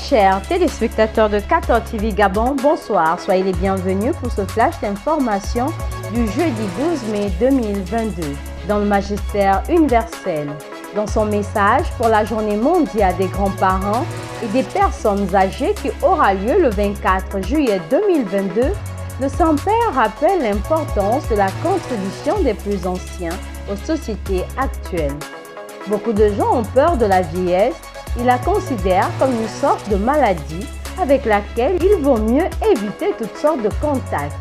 Chers téléspectateurs de 14 TV Gabon, bonsoir. Soyez les bienvenus pour ce flash d'information du jeudi 12 mai 2022 dans le magistère universel. Dans son message pour la journée mondiale des grands-parents et des personnes âgées qui aura lieu le 24 juillet 2022, le Saint-Père rappelle l'importance de la contribution des plus anciens aux sociétés actuelles. Beaucoup de gens ont peur de la vieillesse. Ils la considèrent comme une sorte de maladie avec laquelle il vaut mieux éviter toutes sortes de contacts.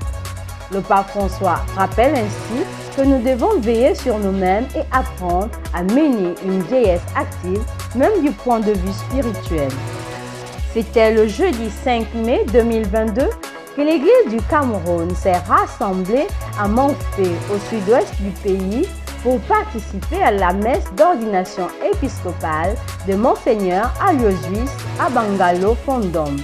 Le pape François rappelle ainsi que nous devons veiller sur nous-mêmes et apprendre à mener une vieillesse active, même du point de vue spirituel. C'était le jeudi 5 mai 2022 que l'Église du Cameroun s'est rassemblée à Monfé, au sud-ouest du pays, pour participer à la messe d'ordination épiscopale de Monseigneur Aloysius Abangalo Fondom.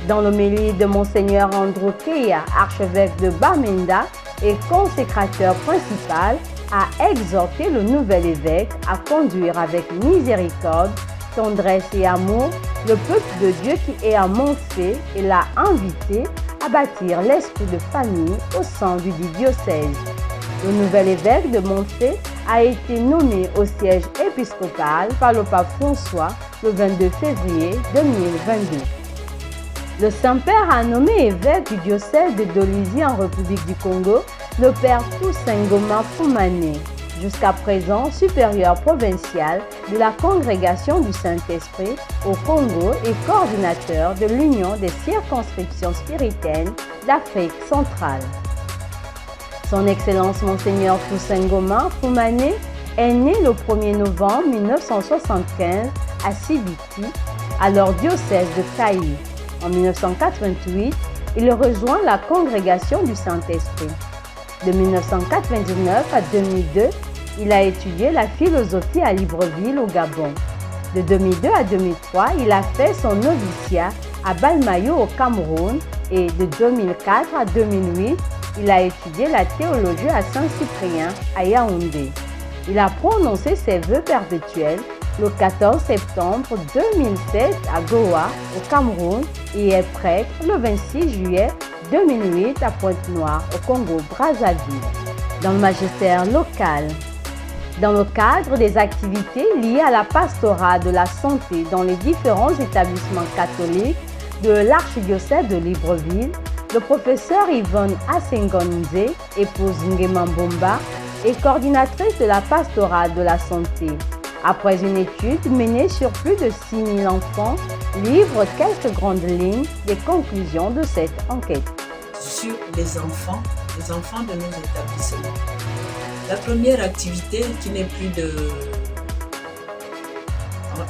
Dans l'homélie de Monseigneur Andrew Keya, archevêque de Bamenda et consécrateur principal, a exhorté le nouvel évêque à conduire avec miséricorde, tendresse et amour le peuple de Dieu qui est à Monfé et l'a invité à bâtir l'esprit de famille au sein du dit diocèse. Le nouvel évêque de Monfé a été nommé au siège épiscopal par le pape François le 22 février 2022. Le Saint-Père a nommé évêque du diocèse de Dolisie en République du Congo le Père Toussaint Ngoma Fumane, jusqu'à présent supérieur provincial de la Congrégation du Saint-Esprit au Congo et coordinateur de l'Union des circonscriptions spirituelles d'Afrique centrale. Son Excellence Monseigneur Toussaint Ngoma Fumane est né le 1er novembre 1975 à Sibiti, alors diocèse de Kayi. En 1988, il rejoint la Congrégation du Saint-Esprit. De 1999 à 2002, il a étudié la philosophie à Libreville au Gabon. De 2002 à 2003, il a fait son noviciat à Balmayo au Cameroun et de 2004 à 2008, il a étudié la théologie à Saint-Cyprien à Yaoundé. Il a prononcé ses vœux perpétuels le 14 septembre 2007 à Goa, au Cameroun, et est prêtre le 26 juillet 2008 à Pointe-Noire, au Congo-Brazzaville, dans le magistère local. Dans le cadre des activités liées à la pastorat de la santé dans les différents établissements catholiques de l'archidiocèse de Libreville, le professeur Yvonne Asengonze, épouse Ngema Mbomba, est coordinatrice de la pastorat de la santé. Après une étude menée sur plus de 6000 enfants, livre quelques grandes lignes des conclusions de cette enquête. Sur les enfants de nos établissements. La première activité qui n'est plus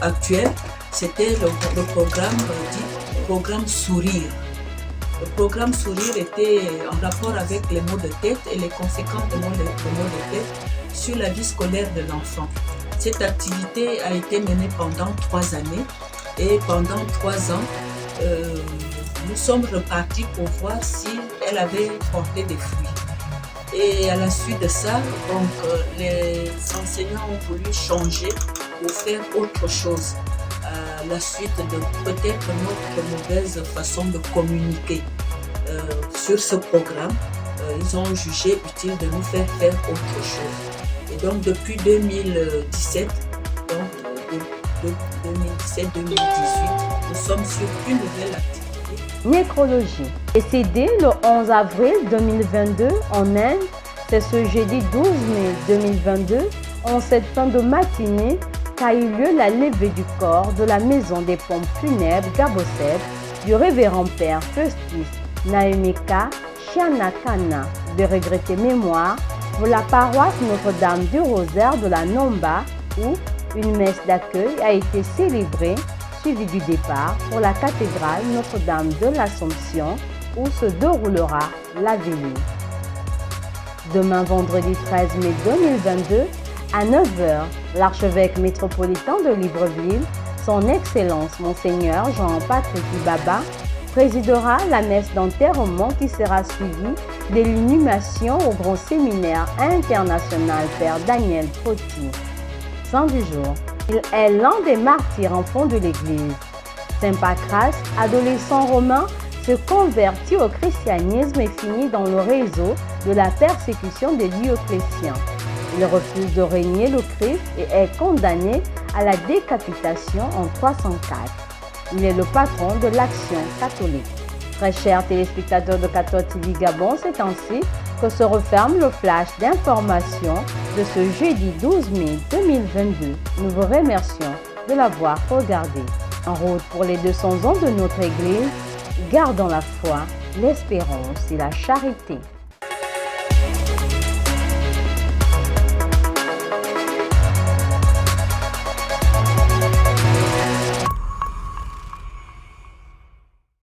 actuelle, c'était le programme dit programme Sourire. Le programme Sourire était en rapport avec les maux de tête et les conséquences des maux de tête sur la vie scolaire de l'enfant. Cette activité a été menée pendant 3 années et pendant 3 ans, nous sommes repartis pour voir si elle avait porté des fruits. Et à la suite de ça, les enseignants ont voulu changer ou faire autre chose. À la suite de peut-être notre mauvaise façon de communiquer sur ce programme, ils ont jugé utile de nous faire autre chose. Et donc depuis 2017, de 2017-2018, nous sommes sur une nouvelle activité. Nécrologie. Décédé le 11 avril 2022 en Inde, c'est ce jeudi 12 mai 2022, en cette fin de matinée, qu'a eu lieu la levée du corps de la maison des pompes funèbres Gaboseb du révérend père Festus Naemeka Chianakana, de regretter mémoire, pour la paroisse Notre-Dame du Rosaire de la Nomba, où une messe d'accueil a été célébrée, suivie du départ pour la cathédrale Notre-Dame de l'Assomption, où se déroulera la veillée. Demain, vendredi 13 mai 2022, à 9h, l'archevêque métropolitain de Libreville, son Excellence Monseigneur Jean-Patrick Ibaba, présidera la messe d'enterrement qui sera suivie de l'inhumation au Grand Séminaire international Père Daniel Poti. Saint du jour, il est l'un des martyrs enfants de l'Église. Saint Pancrace, adolescent romain, se convertit au christianisme et finit dans le réseau de la persécution de Dioclétien. Il refuse de régner le Christ et est condamné à la décapitation en 304. Il est le patron de l'Action catholique. Très chers téléspectateurs de 14 TV Gabon, c'est ainsi que se referme le flash d'information de ce jeudi 12 mai 2022. Nous vous remercions de l'avoir regardé. En route pour les 200 ans de notre Église, gardons la foi, l'espérance et la charité.